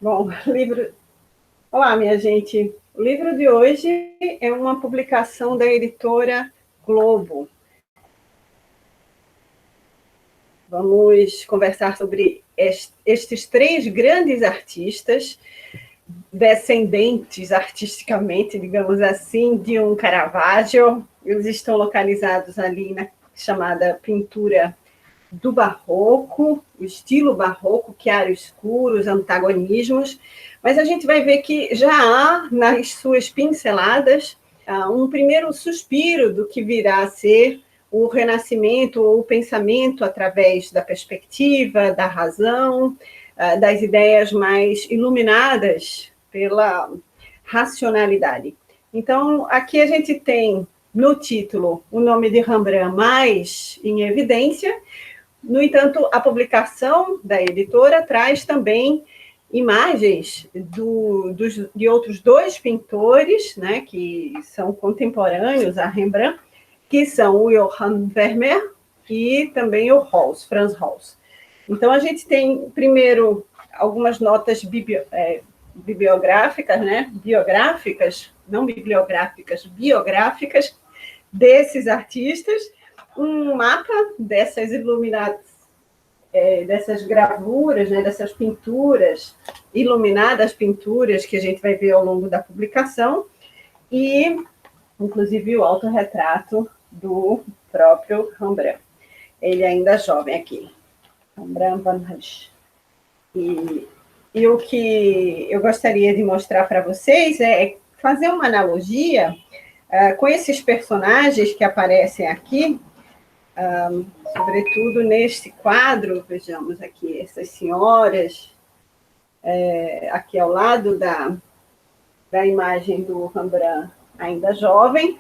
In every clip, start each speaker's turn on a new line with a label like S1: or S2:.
S1: Bom, livro. Olá, minha gente. O livro de hoje é uma publicação da editora Globo. Vamos conversar sobre estes três grandes artistas, descendentes artisticamente, digamos assim, de um Caravaggio. Eles estão localizados ali na chamada pintura do barroco, o estilo barroco, chiaro-escuro, antagonismos, mas a gente vai ver que já há, nas suas pinceladas, um primeiro suspiro do que virá a ser o renascimento ou o pensamento através da perspectiva, da razão, das ideias mais iluminadas pela racionalidade. Então, aqui a gente tem no título o nome de Rembrandt mais em evidência. No entanto, a publicação da editora traz também imagens de outros dois pintores, né, que são contemporâneos a Rembrandt, que são o Johann Vermeer e também o Hals, Franz Hals. Então, a gente tem, primeiro, algumas notas bibliográficas, né, biográficas, não bibliográficas, biográficas, desses artistas, um mapa dessas dessas gravuras, né, dessas pinturas, iluminadas pinturas que a gente vai ver ao longo da publicação, e, inclusive, o autorretrato do próprio Rembrandt. Ele ainda jovem aqui, Rembrandt van Rijn. E o que eu gostaria de mostrar para vocês é fazer uma analogia com esses personagens que aparecem aqui, sobretudo neste quadro, vejamos aqui, essas senhoras, aqui ao lado da imagem do Rembrandt ainda jovem.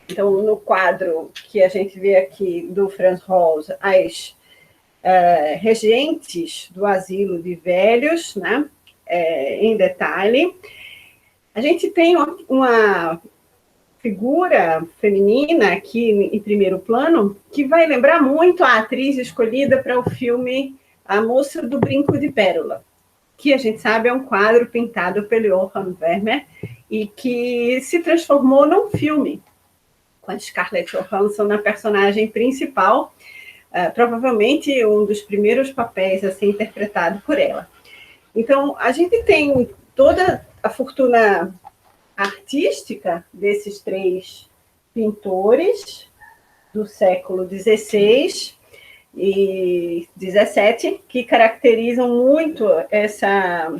S1: Então, no quadro que a gente vê aqui do Franz Hals, as regentes do asilo de velhos, né, em detalhe. A gente tem uma figura feminina aqui em primeiro plano, que vai lembrar muito a atriz escolhida para o filme A Moça do Brinco de Pérola, que a gente sabe é um quadro pintado pelo Johann Vermeer e que se transformou num filme, com a Scarlett Johansson na personagem principal, provavelmente um dos primeiros papéis a ser interpretado por ela. Então, a gente tem toda a fortuna artística desses três pintores do século XVI e XVII, que caracterizam muito essa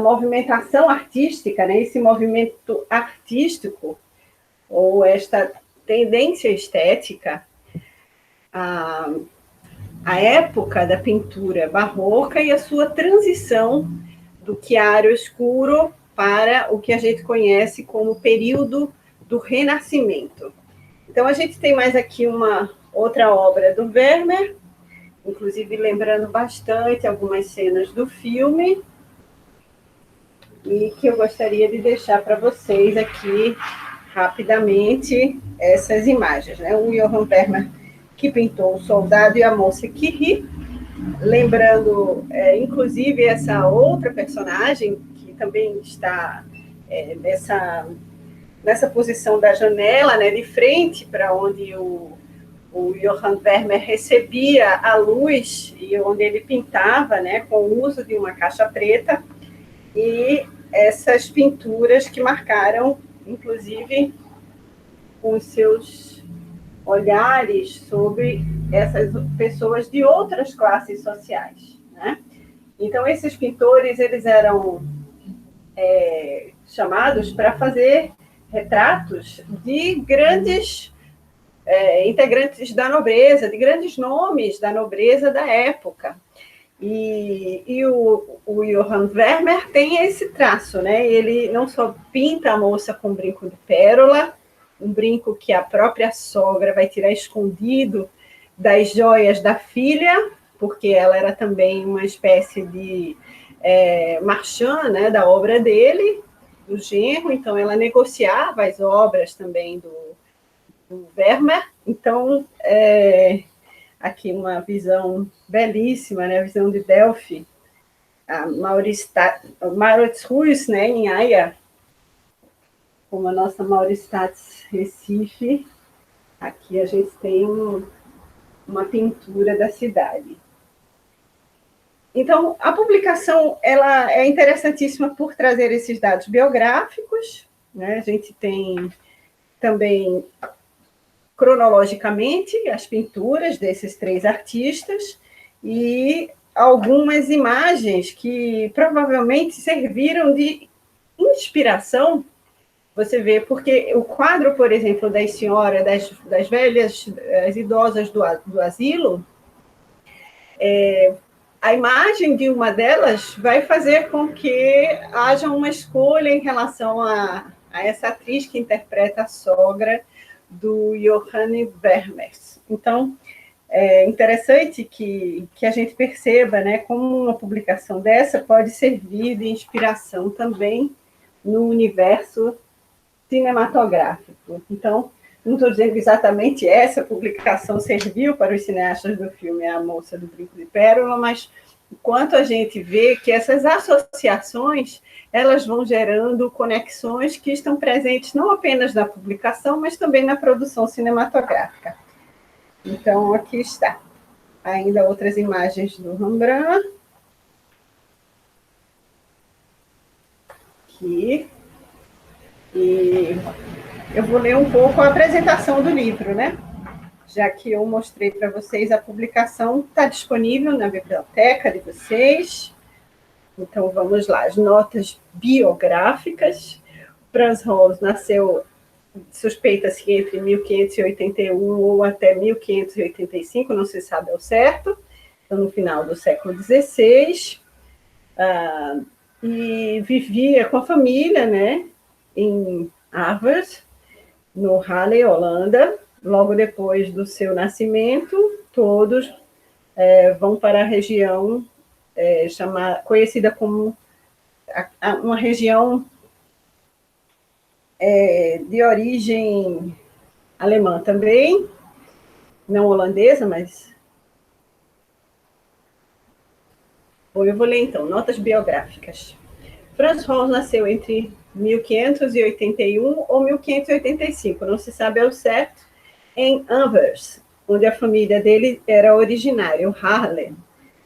S1: movimentação artística, né? Esse movimento artístico, ou esta tendência estética, a época da pintura barroca e a sua transição do chiaro-escuro para o que a gente conhece como período do Renascimento. Então, a gente tem mais aqui uma outra obra do Vermeer, inclusive lembrando bastante algumas cenas do filme, e que eu gostaria de deixar para vocês aqui, rapidamente, essas imagens, né? O Johann Vermeer, que pintou O Soldado e a Moça que Ri, lembrando, inclusive, essa outra personagem, que também está nessa posição da janela, né, de frente para onde o Johann Vermeer recebia a luz e onde ele pintava, né, com o uso de uma caixa preta, e essas pinturas que marcaram, inclusive, os seus olhares sobre essas pessoas de outras classes sociais, né? Então, esses pintores, eles eram chamados para fazer retratos de grandes integrantes da nobreza, de grandes nomes da nobreza da época. E o Johann Vermeer tem esse traço, né? Ele não só pinta a moça com um brinco de pérola, um brinco que a própria sogra vai tirar escondido das joias da filha, porque ela era também uma espécie de marchand, né, da obra dele, do genro, então ela negociava as obras também do Vermeer. Então, aqui uma visão belíssima, né? A visão de Delphi, a Mauritshuis, né? Em Haia, como a nossa Mauritshuis Recife. Aqui a gente tem uma pintura da cidade. Então, a publicação ela é interessantíssima por trazer esses dados biográficos, né? A gente tem também, cronologicamente, as pinturas desses 3 artistas e algumas imagens que provavelmente serviram de inspiração. Você vê, porque o quadro, por exemplo, das senhoras, das velhas, as idosas do asilo, a imagem de uma delas vai fazer com que haja uma escolha em relação a essa atriz que interpreta a sogra do Johanne Vermeers. Então, é interessante que a gente perceba, né, como uma publicação dessa pode servir de inspiração também no universo cinematográfico. Então, não estou dizendo que exatamente essa publicação serviu para os cineastas do filme A Moça do Brinco de Pérola, mas quanto a gente vê que essas associações elas vão gerando conexões que estão presentes não apenas na publicação, mas também na produção cinematográfica. Então, aqui está. Ainda outras imagens do Rembrandt. Aqui. E eu vou ler um pouco a apresentação do livro, né? Já que eu mostrei para vocês a publicação, está disponível na biblioteca de vocês. Então, vamos lá. As notas biográficas. Franz Hals nasceu, suspeita-se entre 1581 ou até 1585, não se sabe ao certo, então, no final do século XVI, e vivia com a família, né, em Avers, no Halle, Holanda. Logo depois do seu nascimento, todos vão para a região conhecida como uma região de origem alemã também, não holandesa, mas... Bom, eu vou ler então, notas biográficas. Franz Hals nasceu entre 1581 ou 1585, não se sabe ao certo, em Anvers, onde a família dele era originária, o Haarlem,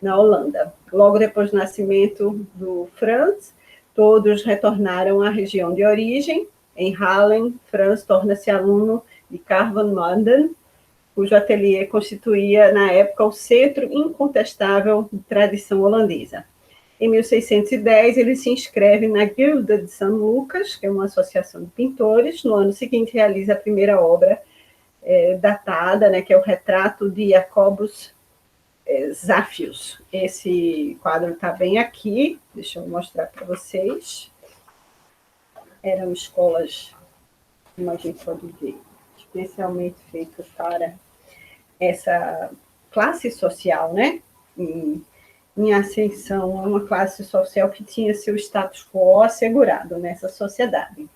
S1: na Holanda. Logo depois do nascimento do Franz, todos retornaram à região de origem. Em Haarlem, Franz torna-se aluno de Carl van Manden, cujo ateliê constituía, na época, o centro incontestável de tradição holandesa. Em 1610, ele se inscreve na Guilda de São Lucas, que é uma associação de pintores. No ano seguinte, realiza a primeira obra datada, né, que é o retrato de Jacobus Zaphius. Esse quadro está bem aqui, deixa eu mostrar para vocês. Eram escolas, como a gente pode ver, especialmente feitas para essa classe social, né? Em ascensão, uma classe social que tinha seu status quo assegurado nessa sociedade.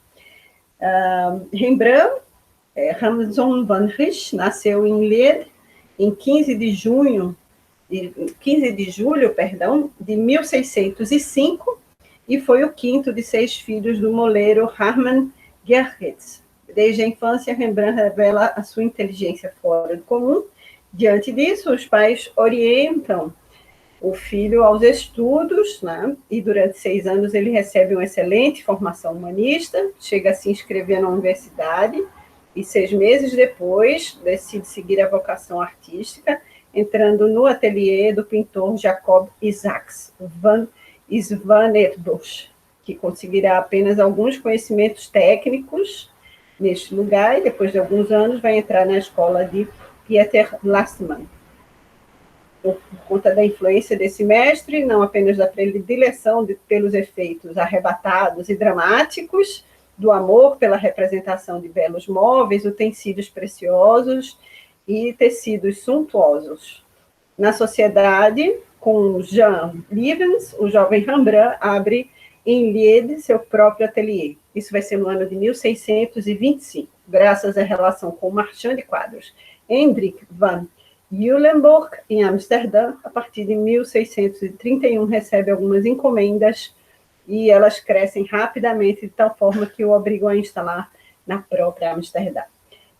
S1: Rembrandt, Ramson van Rijn, nasceu em Liège em 15 de julho, de 1605, e foi o quinto de 6 filhos do moleiro Hermann Gerritz. Desde a infância, Rembrandt revela a sua inteligência fora do comum. Diante disso, os pais orientam o filho aos estudos, né? E durante 6 anos ele recebe uma excelente formação humanista, chega a se inscrever na universidade, e 6 meses depois decide seguir a vocação artística, entrando no ateliê do pintor Jacob Isaacs van Swanepoel, que conseguirá apenas alguns conhecimentos técnicos neste lugar, e depois de alguns anos vai entrar na escola de Pieter Lastman. Por conta da influência desse mestre, não apenas da predileção pelos efeitos arrebatados e dramáticos, do amor pela representação de belos móveis, utensílios preciosos e tecidos suntuosos. Na sociedade, com Jean Lievens, o jovem Rembrandt abre em Liège seu próprio ateliê. Isso vai ser no ano de 1625, graças à relação com o marchand de quadros Hendrik van Eulenburg, em Amsterdã. A partir de 1631, recebe algumas encomendas e elas crescem rapidamente, de tal forma que o obrigam a instalar na própria Amsterdã.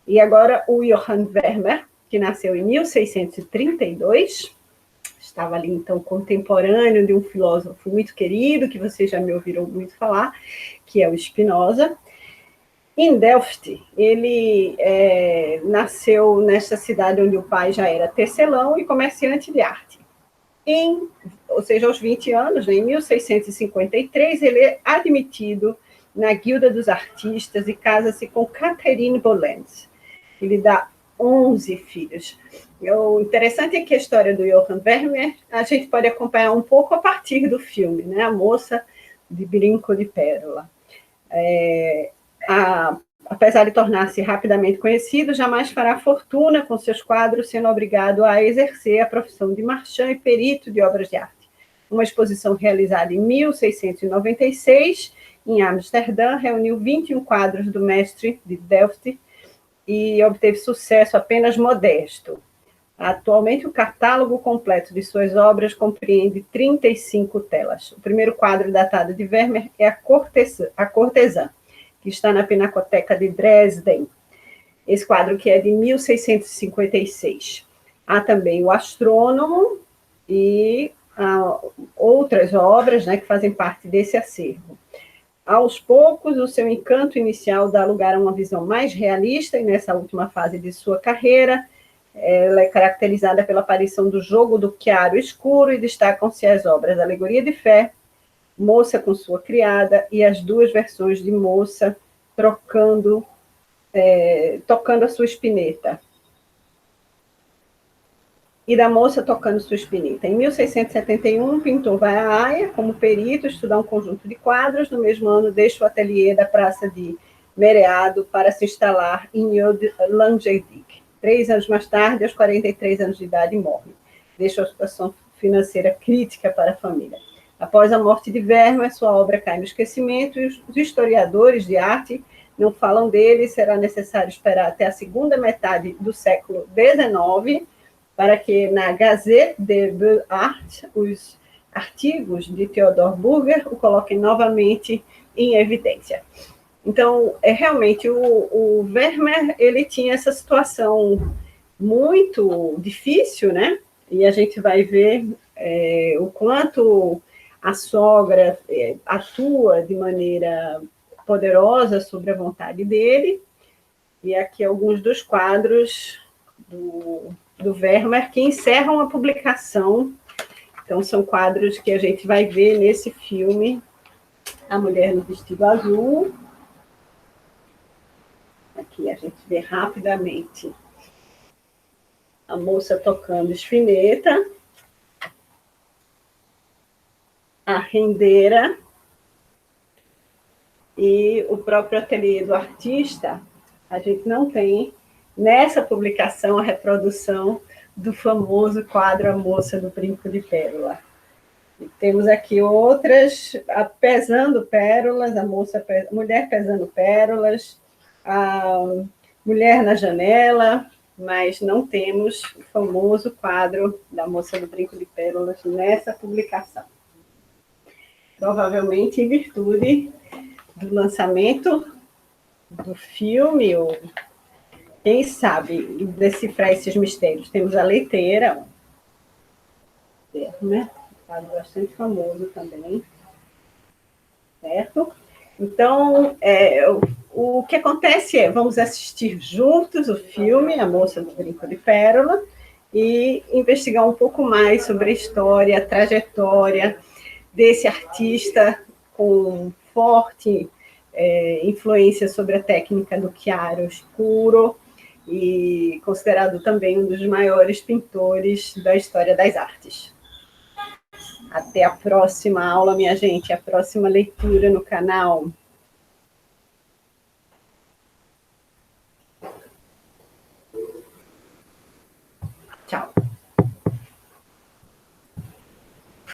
S1: E agora o Johann Vermeer, que nasceu em 1632, estava ali, então, contemporâneo de um filósofo muito querido, que vocês já me ouviram muito falar, que é o Spinoza. Em Delft, ele nasceu nessa cidade onde o pai já era tecelão e comerciante de arte. Ou seja, aos 20 anos, em 1653, ele é admitido na Guilda dos Artistas e casa-se com Catherine Bolens. Ele dá 11 filhos. O interessante é que a história do Johann Vermeer a gente pode acompanhar um pouco a partir do filme, né? A Moça de Brinco de Pérola. Apesar de tornar-se rapidamente conhecido, jamais fará fortuna com seus quadros, sendo obrigado a exercer a profissão de marchand e perito de obras de arte. Uma exposição realizada em 1696, em Amsterdã, reuniu 21 quadros do mestre de Delft e obteve sucesso apenas modesto. Atualmente, o catálogo completo de suas obras compreende 35 telas. O primeiro quadro datado de Vermeer é A Cortesã, que está na Pinacoteca de Dresden. Esse quadro que é de 1656. Há também O Astrônomo e outras obras, né, que fazem parte desse acervo. Aos poucos, o seu encanto inicial dá lugar a uma visão mais realista, e nessa última fase de sua carreira, ela é caracterizada pela aparição do jogo do claro e escuro, e destacam-se as obras Alegoria de Fé, Moça com sua criada, e as duas versões de Moça tocando a sua espineta. E da Moça tocando sua espineta. Em 1671, o pintor vai à Haia como perito estudar um conjunto de quadros. No mesmo ano, deixa o ateliê da Praça de Mereado para se instalar em Langevik. 3 anos mais tarde, aos 43 anos de idade, morre. Deixa uma situação financeira crítica para a família. Após a morte de Vermeer, sua obra cai no esquecimento e os historiadores de arte não falam dele. Será necessário esperar até a segunda metade do século XIX para que na Gazette des Beaux-Arts os artigos de Theodor Burger o coloquem novamente em evidência. Então, realmente, o Vermeer, ele tinha essa situação muito difícil, né? E a gente vai ver o quanto a sogra atua de maneira poderosa sobre a vontade dele. E aqui alguns dos quadros do Vermeer que encerram a publicação. Então, são quadros que a gente vai ver nesse filme, A Mulher no Vestido Azul. Aqui a gente vê rapidamente a moça tocando espineta, a rendeira e o próprio ateliê do artista. A gente não tem nessa publicação a reprodução do famoso quadro A Moça do Brinco de Pérola. E temos aqui outras, pesando pérolas, a mulher pesando pérolas, a mulher na janela, mas não temos o famoso quadro da Moça do Brinco de Pérolas nessa publicação. Provavelmente em virtude do lançamento do filme, ou quem sabe decifrar esses mistérios. Temos A Leiteira, né? Um quadro bastante famoso também, certo? Então, o que acontece vamos assistir juntos o filme A Moça do Brinco de Pérola e investigar um pouco mais sobre a história, a trajetória desse artista com forte influência sobre a técnica do chiaro escuro e considerado também um dos maiores pintores da história das artes. Até a próxima aula, minha gente, a próxima leitura no canal.